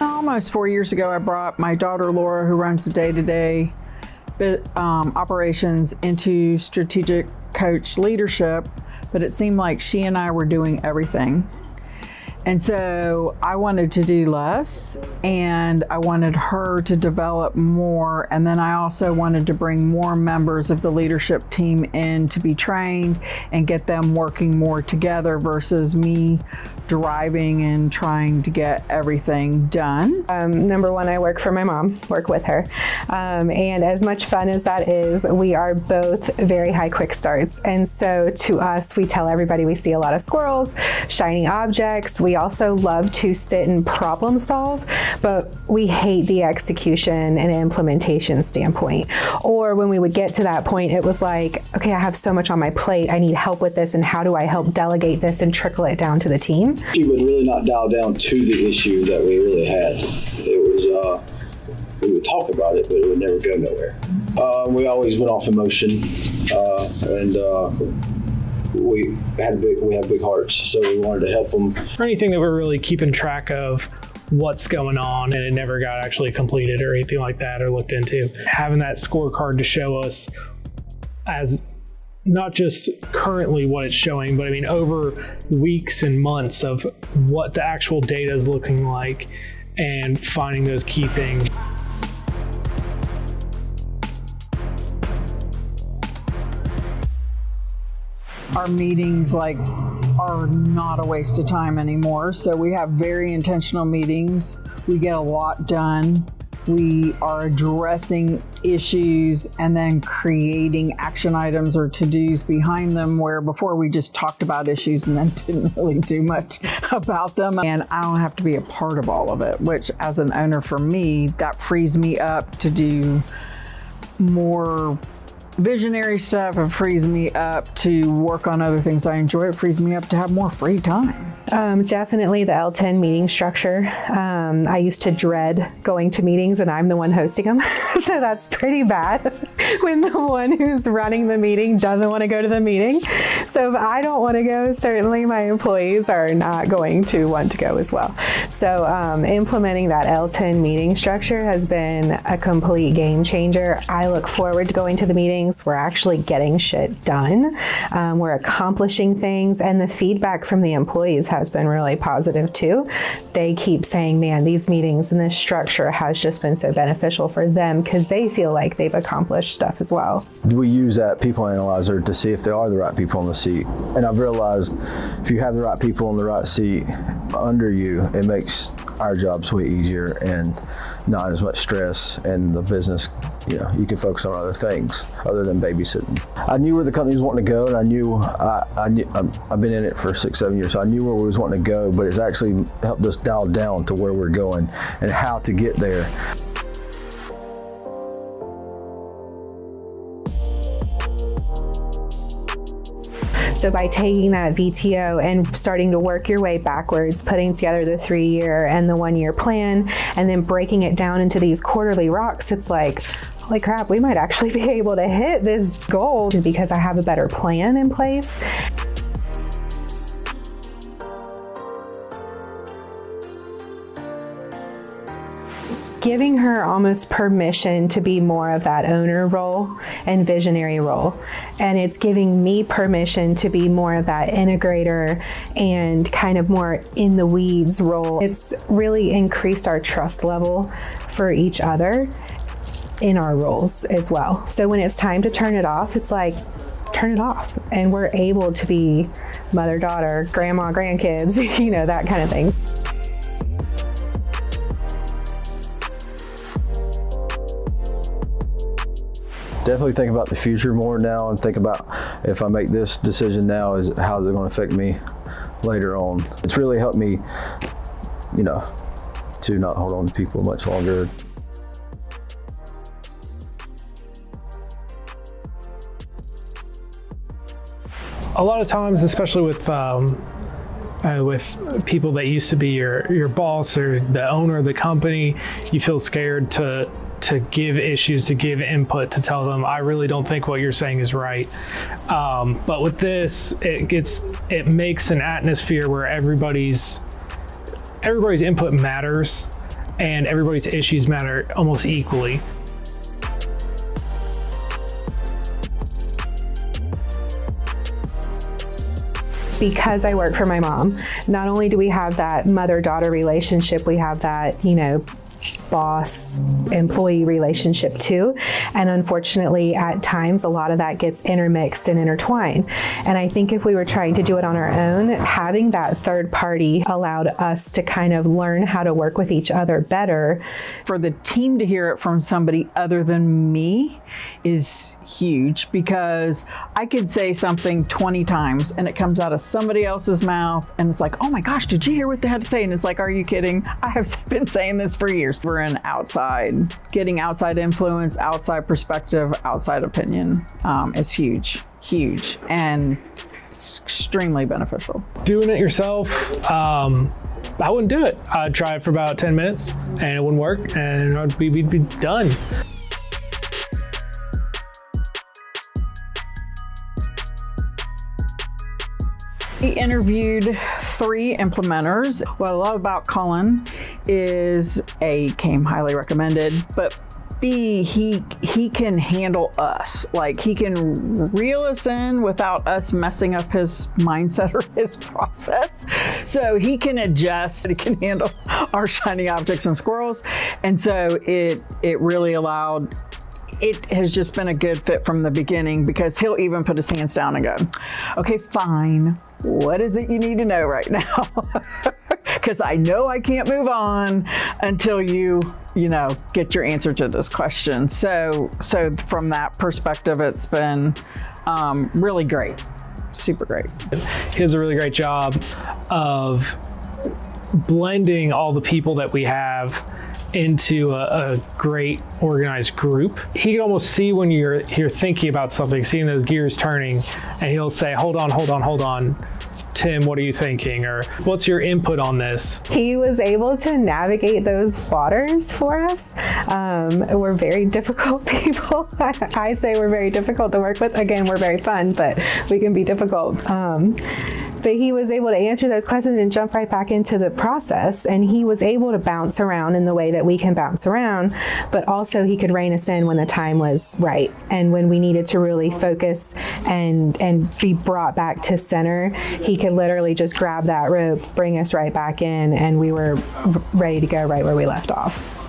Almost 4 years ago, I brought my daughter Laura, who runs the day-to-day operations, into strategic coach leadership, but it seemed like she and I were doing everything. And so I wanted to do less, and I wanted her to develop more. And then I also wanted to bring more members of the leadership team in to be trained and get them working more together versus me driving and trying to get everything done. Number one, I work for my mom, work with her. And as much fun as that is, we are both very high quick starts. And so to us, we tell everybody we see a lot of squirrels, shiny objects. We also love to sit and problem solve, but we hate the execution and implementation standpoint. Or when we would get to that point, it was like, okay, I have so much on my plate. I need help with this. And how do I help delegate this and trickle it down to the team? She would really not dial down to the issue that we really had. It was, we would talk about it, but it would never go nowhere. We always went off emotion, and we have big hearts, so we wanted to help them. Or anything that we're really keeping track of what's going on and it never got actually completed or anything like that or looked into. Having that scorecard to show us as not just currently what it's showing, but I mean over weeks and months of what the actual data is looking like and finding those key things. Our meetings are not a waste of time anymore. So we have very intentional meetings. We get a lot done. We are addressing issues and then creating action items or to-dos behind them, where before we just talked about issues and then didn't really do much about them. And I don't have to be a part of all of it, which as an owner for me, that frees me up to do more visionary stuff. It frees me up to work on other things I enjoy. It frees me up to have more free time. Definitely the L10 meeting structure. I used to dread going to meetings and I'm the one hosting them. So that's pretty bad when the one who's running the meeting doesn't want to go to the meeting. So if I don't want to go, certainly my employees are not going to want to go as well. So implementing that L10 meeting structure has been a complete game changer. I look forward to going to the meetings. We're actually getting shit done. We're accomplishing things, and the feedback from the employees has been really positive too. They keep saying, man, these meetings and this structure has just been so beneficial for them because they feel like they've accomplished stuff as well. We use that people analyzer to see if they are the right people on the seat. And I've realized if you have the right people in the right seat under you, it makes our jobs way easier and not as much stress, and the business, you can focus on other things other than babysitting. I knew where the company was wanting to go, and I knew I've been in it for 6-7 years, so I knew where we was wanting to go, but it's actually helped us dial down to where we're going and how to get there. So by taking that VTO and starting to work your way backwards, putting together the 3-year and the 1-year plan, and then breaking it down into these quarterly rocks, it's like, holy crap, we might actually be able to hit this goal because I have a better plan in place. It's giving her almost permission to be more of that owner role and visionary role. And it's giving me permission to be more of that integrator and kind of more in the weeds role. It's really increased our trust level for each other in our roles as well. So when it's time to turn it off, it's like, turn it off. And we're able to be mother, daughter, grandma, grandkids, that kind of thing. Definitely think about the future more now, and think about if I make this decision now, how is it going to affect me later on. It's really helped me, to not hold on to people much longer. A lot of times, especially with people that used to be your boss or the owner of the company, you feel scared to give issues, to give input, to tell them, I really don't think what you're saying is right. But with this, it makes an atmosphere where everybody's input matters, and everybody's issues matter almost equally. Because I work for my mom, not only do we have that mother-daughter relationship, we have that, boss-employee relationship too. And unfortunately, at times, a lot of that gets intermixed and intertwined. And I think if we were trying to do it on our own, having that third party allowed us to kind of learn how to work with each other better. For the team to hear it from somebody other than me is huge, because I could say something 20 times and it comes out of somebody else's mouth and it's like, oh my gosh, did you hear what they had to say? And it's like, are you kidding? I have been saying this for years. We're in getting outside influence, outside perspective, outside opinion is huge and extremely beneficial. Doing it yourself, I wouldn't do it. I'd try it for about 10 minutes and it wouldn't work and we'd be done. We interviewed 3 implementers. What I love about Cullen is A, came highly recommended, but B, he can handle us. Like, he can reel us in without us messing up his mindset or his process. So he can adjust, he can handle our shiny objects and squirrels. And so it really allowed, it has just been a good fit from the beginning, because he'll even put his hands down and go, okay, fine. What is it you need to know right now? Because I know I can't move on until you get your answer to this question. So from that perspective, it's been really great, super great. He does a really great job of blending all the people that we have into a great organized group. He can almost see when you're thinking about something, seeing those gears turning, and he'll say, hold on, Tim, what are you thinking? Or what's your input on this? He was able to navigate those waters for us. We're very difficult people. I say we're very difficult to work with. Again, we're very fun, but we can be difficult. But he was able to answer those questions and jump right back into the process. And he was able to bounce around in the way that we can bounce around, but also he could rein us in when the time was right. And when we needed to really focus and be brought back to center, he could literally just grab that rope, bring us right back in, and we were ready to go right where we left off.